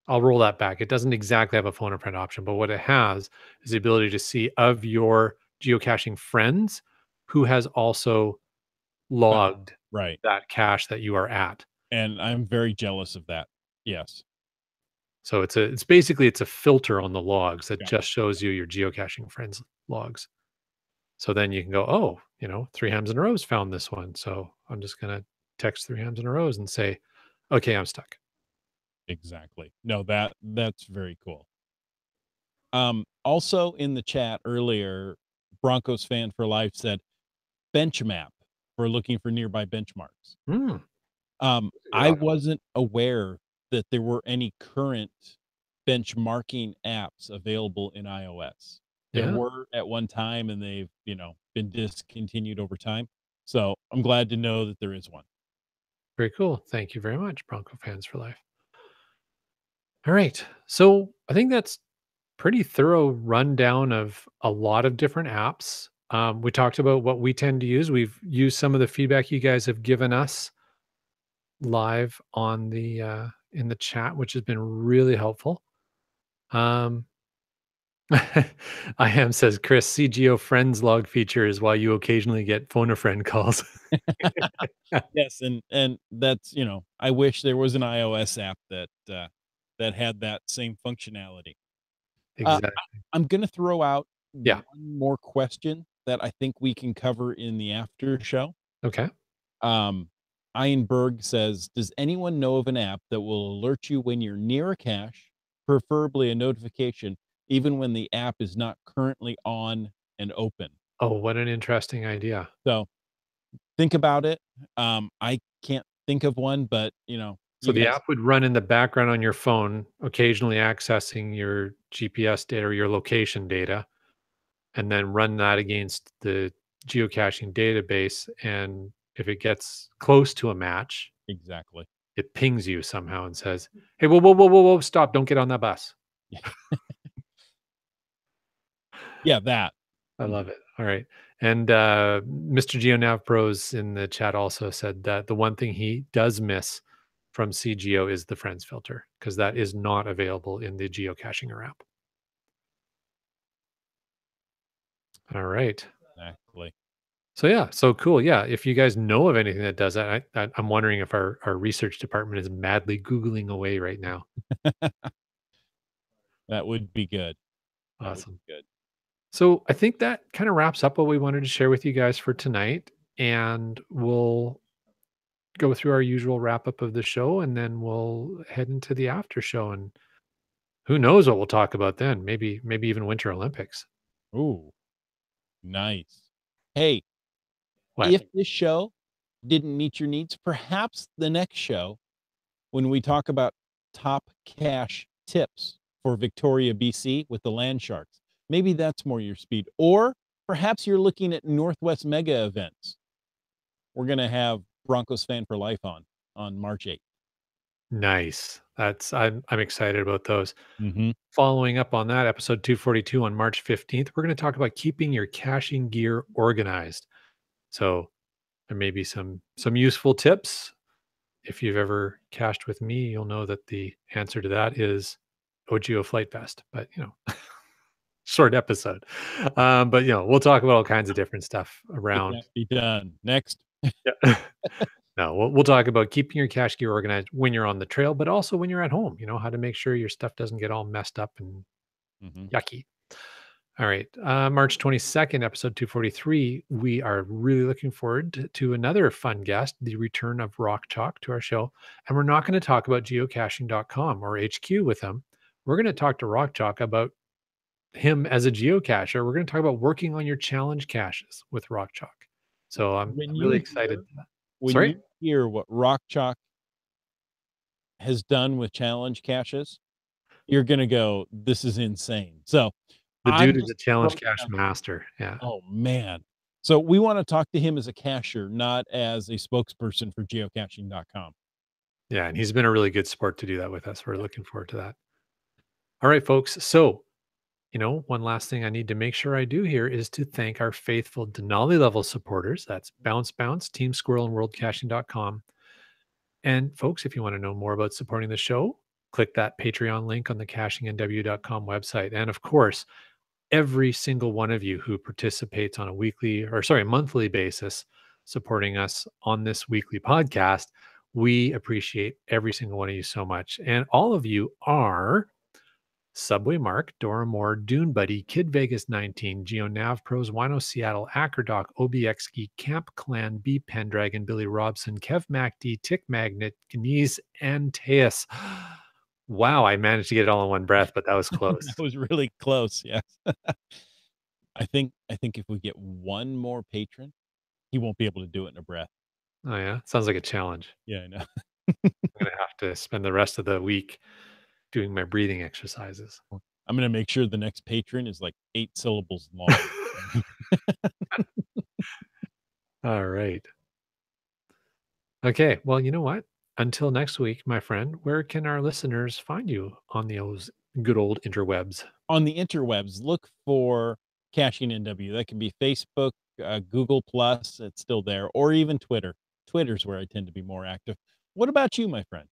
I'll roll that back. It doesn't exactly have a phone a friend option, but what it has is the ability to see of your geocaching friends who has also Uh, logged right. that cache that you are at. And I'm very jealous of that. Yes. So it's basically it's a filter on the logs that Gotcha. just shows you your geocaching friends logs. So then you can go, oh, 3 hams in a row's found this one. So I'm just gonna text 3 hams in a row and say, okay, I'm stuck. Exactly. No, that's very cool. Also in the chat earlier, Broncos fan for life said bench map for looking for nearby benchmarks. Hmm, that's a good I option. wasn't aware that there were any current benchmarking apps available in iOS. There Yeah, were at one time and they've, been discontinued over time. So I'm glad to know that there is one. very cool. Thank you very much, Bronco fans for life. All right. So I think that's pretty thorough rundown of a lot of different apps. We talked about what we tend to use. We've used some of the feedback you guys have given us live on the in the chat, which has been really helpful. Um, I am says Chris CGO friends log feature is why you occasionally get phone a friend calls. Yes, and that's, I wish there was an iOS app that had that same functionality. Exactly. I'm gonna throw out Yeah. one more question that I think we can cover in the after show. Okay. Um, Ironberg says, "Does anyone know of an app that will alert you when you're near a cache, preferably a notification, even when the app is not currently on and open?" Oh, what an interesting idea. So think about it. I can't think of one, but So you the guys app would run in the background on your phone, occasionally accessing your GPS data or your location data, and then run that against the geocaching database. And if it gets close to a match, exactly. it pings you somehow and says, "Hey, whoa, whoa, whoa, whoa, whoa, stop! Don't get on that bus." Yeah, that. I love Mhm. it. All right. And Mr. GeoNav Pros in the chat also said that the one thing he does miss from CGO is the friends filter because that is not available in the geocaching app. All right. Exactly. So yeah, so cool. Yeah, if you guys know of anything that does that, I'm wondering if our research department is madly googling away right now. That would be good. That would Awesome. be good. So I think that kind of wraps up what we wanted to share with you guys for tonight, and we'll go through our usual wrap up of the show, and then we'll head into the after show. And who knows what we'll talk about then? Maybe even Winter Olympics. Ooh, nice. Hey, What? if this show didn't meet your needs, perhaps the next show when we talk about top cache tips for Victoria, BC with the land sharks. Maybe that's more your speed. Or perhaps you're looking at Northwest mega events. We're going to have Broncos fan for life on March 8th. Nice. I'm excited about those. Mhm. Following up on that, episode 242 on March 15th, we're going to talk about keeping your caching gear organized. So there may be some useful tips. If you've ever cached with me, you'll know that the answer to that is OGO Flight Vest. But short episode. But we'll talk about all kinds of different stuff It around. can't be done. Next. Yeah. No, we'll talk about keeping your cache gear organized when you're on the trail, but also when you're at home. How to make sure your stuff doesn't get all messed up and Mhm. yucky. All right. March 22nd, episode 243. We are really looking forward to another fun guest, the return of Rock Chalk to our show. And we're not going to talk about geocaching.com or HQ with him. We're going to talk to Rock Chalk about him as a geocacher. We're going to talk about working on your challenge caches with Rock Chalk. So I'm When really you excited. hear when Sorry? you hear what Rock Chalk has done with challenge caches, you're gonna go, "This is insane." So, The I'm dude is just a challenge throwing it cache out. master. Yeah. Oh, man. So, we wanna talk to him as a cacher, not as a spokesperson for geocaching.com. Yeah. And he's been a really good sport to do that with us. We're Yeah. looking forward to that. All right, folks. So, one last thing I need to make sure I do here is to thank our faithful Denali level supporters. That's Bounce Bounce, Team Squirrel, and WorldCaching.com. And folks, if you want to know more about supporting the show, click that Patreon link on the cachingNW.com website. And of course, every single one of you who participates on a monthly basis, supporting us on this weekly podcast, we appreciate every single one of you so much. And all of you are Subway Mark, Dora Moore, Dune Buddy, Kid Vegas 19, Geo Nav Pros, Wino Seattle, Acrodoc, OBX Geek, Camp Clan, B Pendragon, Billy Robson, Kev MacD, Tick Magnet, Knees, and Teus. Wow, I managed to get it all in one breath, but that was That close. was really close, yes. I think if we get one more patron, he won't be able to do it in a breath. Oh yeah, sounds like a challenge. Yeah, I know. I'm gonna have to spend the rest of the week doing my breathing exercises. I'm gonna make sure the next patron is, like, 8 syllables long. All right. Okay. Well, you know what? Until next week, my friend, where can our listeners find you on those good old interwebs? On the interwebs, look for Caching NW. That can be Facebook, Google Plus, it's still there, or even Twitter. Twitter's where I tend to be more active. What about you, my friend?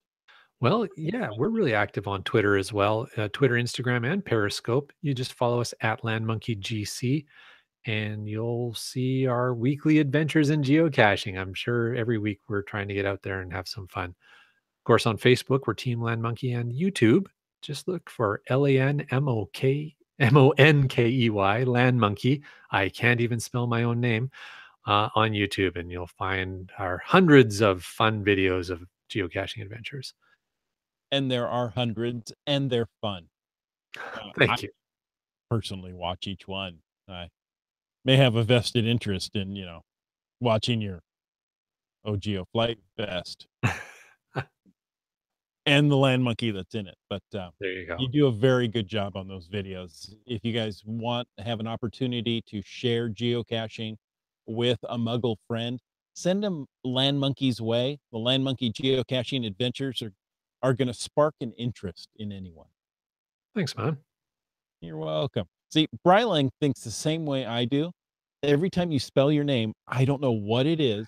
Well, yeah, we're really active on Twitter as well. Twitter, Instagram, and Periscope. You just follow us at LandMonkeyGC, and you'll see our weekly adventures in geocaching. I'm sure every week we're trying to get out there and have some fun. Of course, on Facebook, we're Team Land Monkey, and YouTube, just look for LANMONKEY, Land Monkey. I can't even spell my own name on YouTube, and you'll find our hundreds of fun videos of geocaching adventures. And there are hundreds, and they're fun. I Thank you. personally watch each one. I may have a vested interest in, watching your OGO Flight Vest and the land monkey that's in it, but, There you you go. do a very good job on those videos. If you guys want to have an opportunity to share geocaching with a Muggle friend, send them Land Monkey's way. The Land Monkey geocaching adventures are gonna spark an interest in anyone. Thanks, man. You're welcome. See, Brylang thinks the same way I do. Every time you spell your name, I don't know what it is.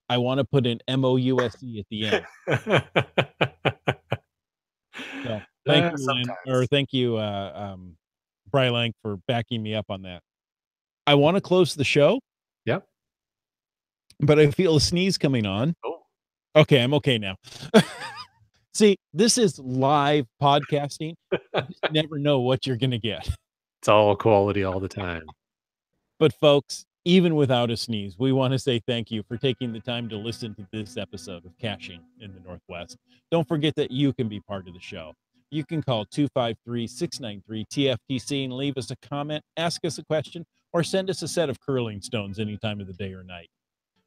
I want to put an MOUSE at the end. So thank you, Lynn, or Sometimes. thank you, Brylang, for backing me up on that. I want to close the show, Yep. but I feel a sneeze coming on. Oh, Okay, I'm okay now. See, this is live podcasting. You just never know what you're going to get. it's all quality all the time. But folks, even without a sneeze, we want to say thank you for taking the time to listen to this episode of Caching in the Northwest. Don't forget that you can be part of the show. You can call 253-693-TFTC and leave us a comment, ask us a question, or send us a set of curling stones any time of the day or night.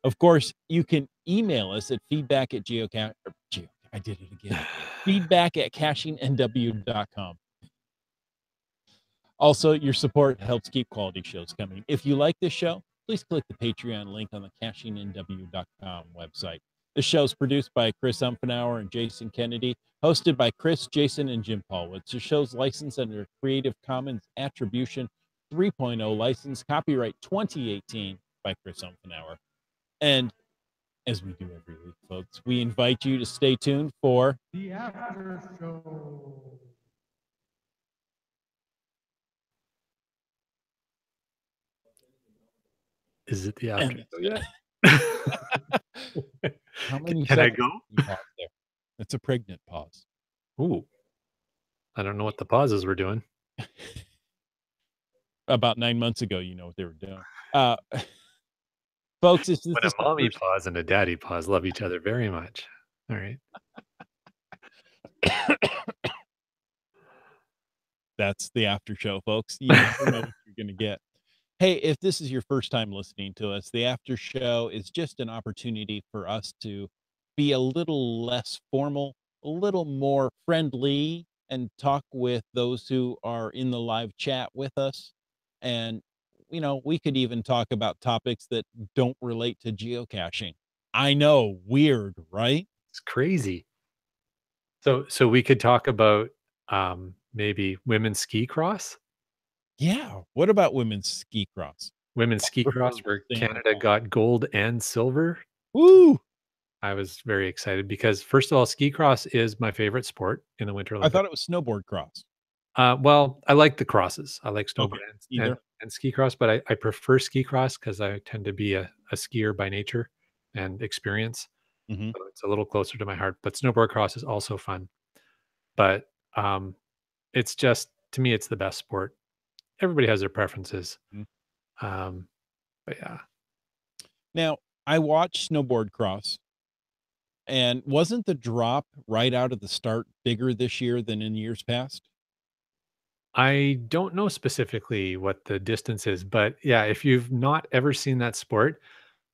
Of course, you can email us at feedback at I did it again. Feedback at cachingnw.com. Also, your support helps keep quality shows coming. If you like this show, please click the Patreon link on the cachingnw.com website. This show is produced by Chris Umfenauer and Jason Kennedy, hosted by Chris, Jason, and Jim Paulwitz. The show's licensed under Creative Commons Attribution 3.0 license, copyright 2018 by Chris Umfenauer. And as we do every week, folks, we invite you to stay tuned for The After Show. Is it the after And show yet? how many Can I seconds go? did you pause there? It's a pregnant pause. Ooh. I don't know what the pauses were doing. About 9 months ago, you know what they were doing. Folks, this is When a the mommy first. pause and a daddy pause love each other very much. All right. That's the after show, folks. You never know what you're going to get. Hey, if this is your first time listening to us, the after show is just an opportunity for us to be a little less formal, a little more friendly, and talk with those who are in the live chat with us. And, we could even talk about topics that don't relate to geocaching. I know, weird, right? It's crazy. So we could talk about maybe women's ski cross. Yeah. What about women's ski cross? Women's ski cross Prefer to where stay on the Canada wall. got gold and silver. Woo! I was very excited because first of all, ski cross is my favorite sport in the Winter I thought Olympics. it was snowboard cross. Well, I like the crosses. I like Okay. snowboard Either. and ski cross, but I prefer ski cross because I tend to be a skier by nature and experience. Mhm. So it's a little closer to my heart. But snowboard cross is also fun. But it's just to me, it's the best sport. Everybody has their preferences. Mm. But yeah, Now, I watched snowboard cross, and wasn't the drop right out of the start bigger this year than in years past? I don't know specifically what the distance is, but yeah, if you've not ever seen that sport,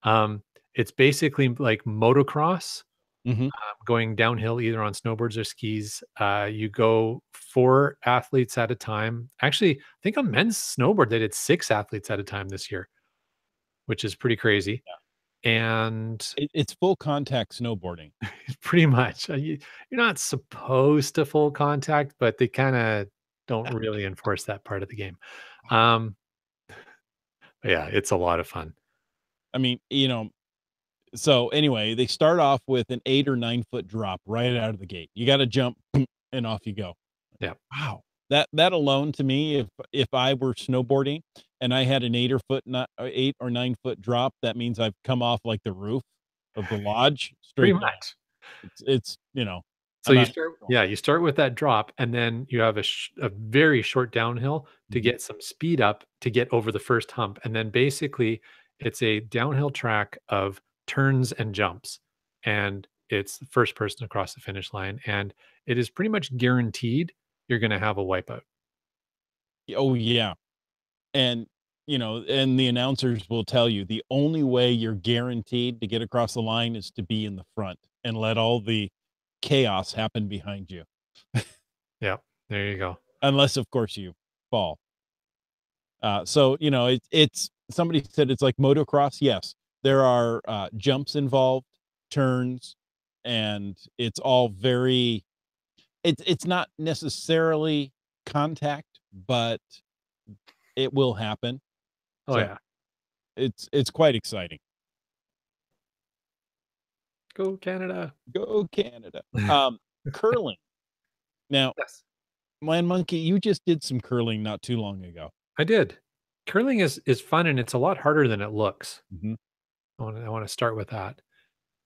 um, it's basically like motocross Mhm. going downhill either on snowboards or skis. You go 4 athletes at a time. Actually, I think on men's snowboard, they did 6 athletes at a time this year, which is pretty crazy. And It's full contact snowboarding. pretty much you're not supposed to full contact, but they kind of don't really enforce that part of the game. Um, but yeah, it's a lot of fun. I mean, so anyway, they start off with an 8 or 9 foot drop right out of the gate. You gotta jump, and off you go. Yeah. Wow. That alone to me, if I were snowboarding and I had an 8 or 9 foot drop, that means I've come off like the roof of the lodge Pretty straight down. much. It's, So I'm you not start, yeah, you start with that drop, and then you have a very short downhill to Mhm. get some speed up to get over the first hump, and then basically it's a downhill track of turns and jumps, and it's the first person across the finish line, and it is pretty much guaranteed you're going to have a wipeout. Oh, yeah. And, and the announcers will tell you the only way you're guaranteed to get across the line is to be in the front and let all the chaos happen behind you. Yeah, there you go. Unless, of course, you fall. So, it's somebody said it's like motocross. Yes, there are jumps involved, turns, and it's all very, it's not necessarily contact, but it will happen. Oh So yeah. it's quite exciting. Go Canada. Go Canada. Curling. Now, Yes. Man Monkey, you just did some curling not too long ago. I did. Curling is fun and it's a lot harder than it looks. Mhm. I want to start with that.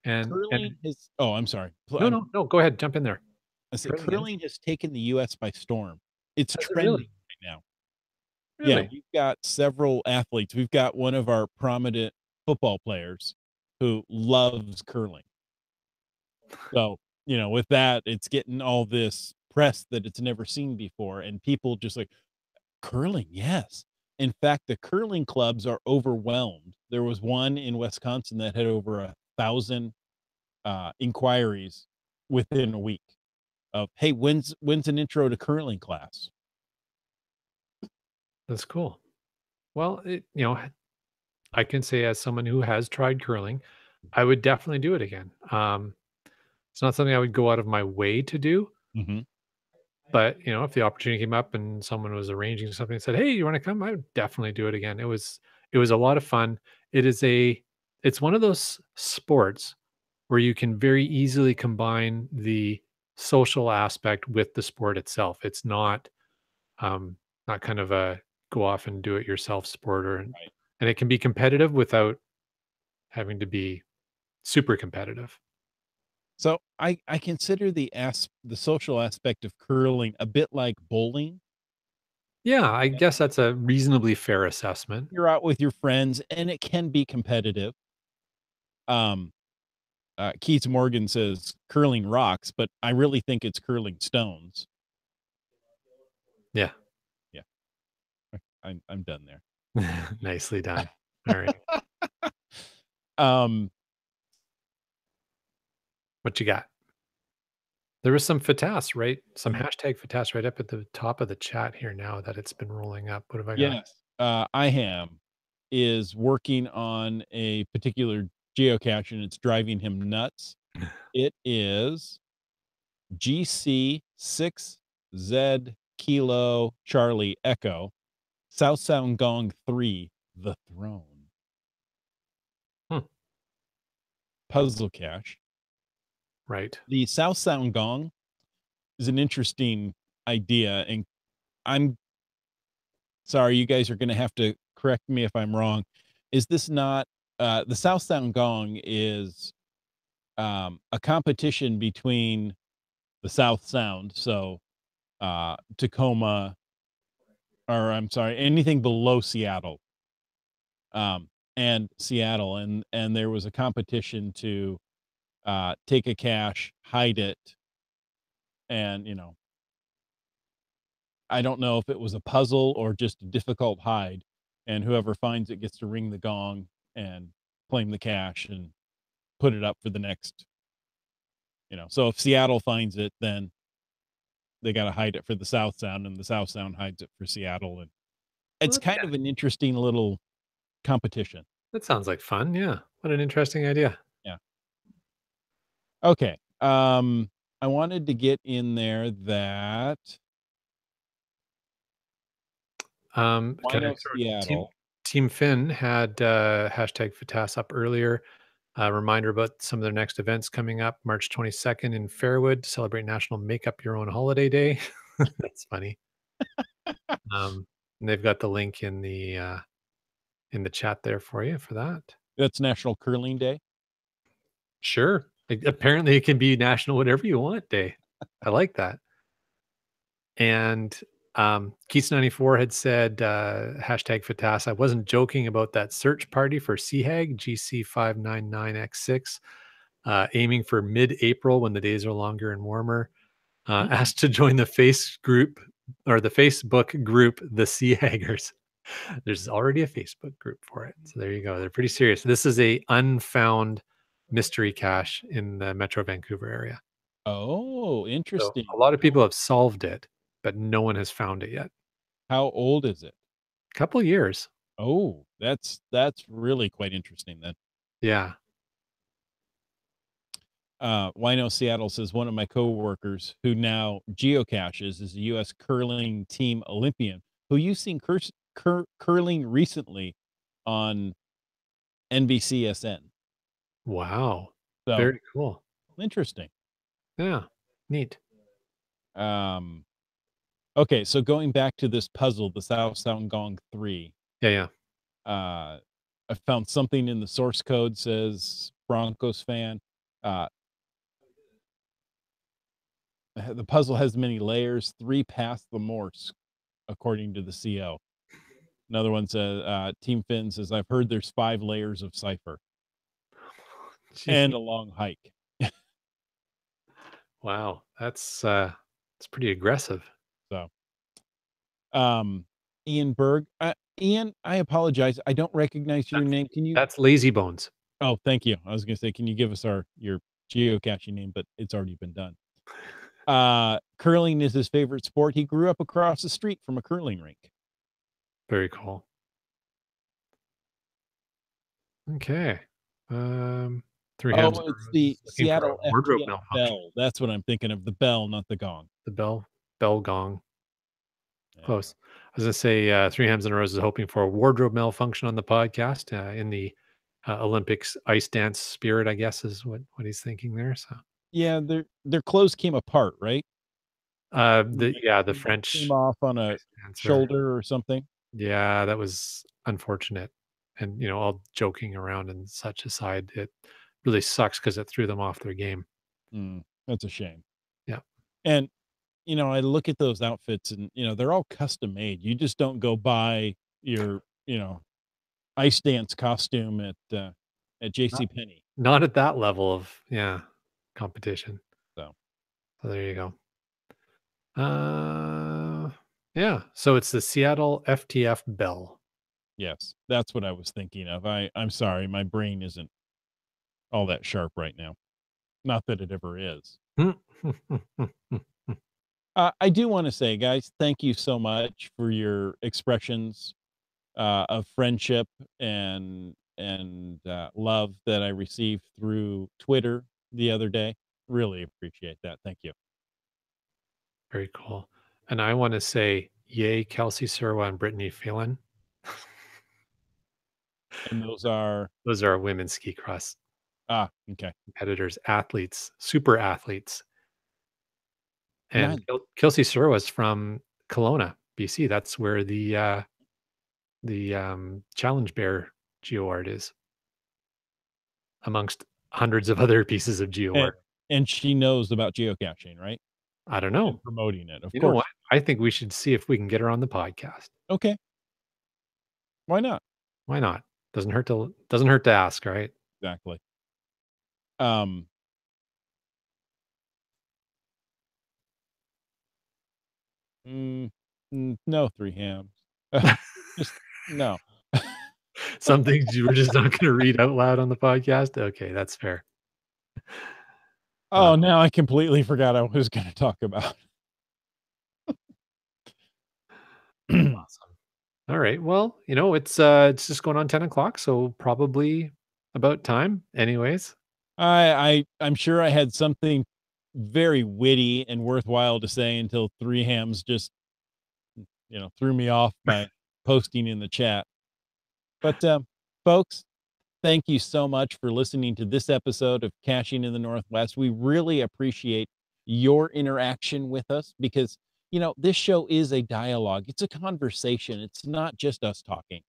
And Curling is oh, I'm sorry. no, go ahead, jump in there. I said Curling is. curling has taken the US by storm. It's Has it trending really? right now. Yeah, Really? we've got several athletes. We've got one of our prominent football players who loves curling. So, with that, it's getting all this press that it's never seen before, and people just like, "Curling, yes." In fact, the curling clubs are overwhelmed. There was one in Wisconsin that had over 1,000, inquiries within a week of, "Hey, when's an intro to curling class?" That's cool. Well, I can say as someone who has tried curling, I would definitely do it again. It's not something I would go out of my way to do, Mhm. but if the opportunity came up and someone was arranging something and said, "Hey, you want to come?" I would definitely do it again. It was a lot of fun. It's one of those sports where you can very easily combine the social aspect with the sport itself. It's um, not kind of a go off and do it yourself sport, Right. and it can be competitive without having to be super competitive. So, I consider the social aspect of curling a bit like bowling. Yeah, I guess that's a reasonably fair assessment. You're out with your friends, and it can be competitive. Um, Keith Morgan says curling rocks, but I really think it's curling stones. Yeah, Yeah, I'm done there. nicely done. All right, Um, what you got? There was some FATAS, right? Some y- hashtag FATAS right up at the top of the chat here now that it's been rolling up. What have I got? yes, IHAM is working on a particular geocache, and it's driving him nuts. It is GC6Z Kilo Charlie Echo South Sound Gong 3, The Throne. Hmm, Puzzle cache. right. The South Sound Gong is an interesting idea, and I'm sorry, you guys are gonna have to correct me if I'm wrong. Is this not the South Sound Gong is, a competition between the South Sound, so, Tacoma, or I'm sorry, anything below Seattle, um, and Seattle, and there was a competition to, take a cache, hide it, and, I don't know if it was a puzzle or just a difficult hide, and whoever finds it gets to ring the gong and claim the cache and put it up for the next, so if Seattle finds it, then they gotta hide it for the South Sound, and the South Sound hides it for Seattle, and Well, it's kind of an interesting little competition. that sounds like fun. Yeah, what an interesting idea. Yeah. Okay. I wanted to get in there that Can I Wino throw Team Seattle. Team Finn had hashtag FATAS up earlier. A reminder about some of their next events coming up March 22nd in Fairwood to celebrate National Make Up Your Own Holiday Day. That's funny. And they've got the link in the chat there for you for that. That's National Curling Day. Sure. Apparently, it can be National Whatever You Want Day. I like that. And Keats94 had said hashtag FATAS. I wasn't joking about that search party for CHAG GC599X6, aiming for mid-April when the days are longer and warmer. Asked to join the face group or the Facebook group, the Sea Haggers. There's already a Facebook group for it. So there you go. They're pretty serious. This is a unfound mystery cache in the Metro Vancouver area. Oh, So interesting. a lot of people have solved it, but no one has found it yet. How old is it? Couple years. Oh, that's really quite interesting then. Yeah. Wino Seattle says one of my coworkers who now geocaches is a U.S. curling team Olympian who you've seen curling recently on NBCSN. Wow. So Very cool. interesting. Yeah. Neat. Um, okay, so going back to this puzzle, the South Sound Gong 3, Yeah, yeah. I found something in the source code says Broncos fan. Uh, the puzzle has many layers, 3 past the Morse, according to the CO. Another one says, Team Finn says, I've heard there's 5 layers of cipher and Gee. a long hike. Wow. That's pretty aggressive. So, Ian Berg, Ian, I apologize. I don't recognize your That's name. Can you? that's lazy bones. Oh, thank you. I was going to say, can you give us your geocaching name? But it's already been done. Curling is his favorite sport. He grew up across the street from a curling rink. Very cool. Okay. Three hands Oh, in a it's row the is looking for a Seattle wardrobe FTF malfunction. bell. That's what I'm thinking of. The bell, not the gong. The bell gong. Yeah. Close. I was gonna say Three Hams in a Row is hoping for a wardrobe malfunction on the podcast in the Olympics ice dance spirit, I guess is what he's thinking there. So Yeah, their clothes came apart, right? the They came French off on a ice dancer. shoulder or something. Yeah, that was unfortunate. And all joking around and such aside, it really sucks because it threw them off their game. That's a shame. Yeah. And I look at those outfits and they're all custom made. You just don't go buy your, ice dance costume at Not, JC Penney. not at that level of competition. So, So there you go. Yeah. So it's the Seattle FTF Bell. yes, that's what I was thinking of. I'm sorry, my brain isn't all that sharp right now. Not that it ever is. I do want to say, guys, thank you so much for your expressions of friendship and love that I received through Twitter the other day. Really appreciate that. Thank you. Very cool. And I want to say, yay, Kelsey Serwa and Brittany Phelan. And those are Those are women's ski cross okay. competitors, athletes, super athletes. And And Kelsey Serwa is from Kelowna, BC. That's where the Challenge Bear geo art is, amongst hundreds of other pieces of geo and, art. and she knows about geocaching, right? I don't know. And promoting it, of You know course. what? I think we should see if we can get her on the podcast. Okay. Why not? Why not? Doesn't hurt to ask, right? Exactly. Um no, three hams. Just no. Some things you were just not going to read out loud on the podcast. Okay, that's fair. Oh, now I completely forgot I was going to talk about. Awesome. All right. Well, it's just going on 10 o'clock, so probably about time. Anyways, I'm sure I had something very witty and worthwhile to say until three hams just threw me off by posting in the chat. But folks, thank you so much for listening to this episode of Caching in the Northwest. We really appreciate your interaction with us because this show is a dialogue. It's a conversation. It's not just us talking.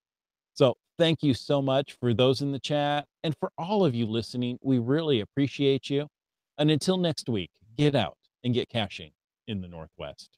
So thank you so much for those in the chat and for all of you listening. We really appreciate you. And until next week, get out and get caching in the Northwest.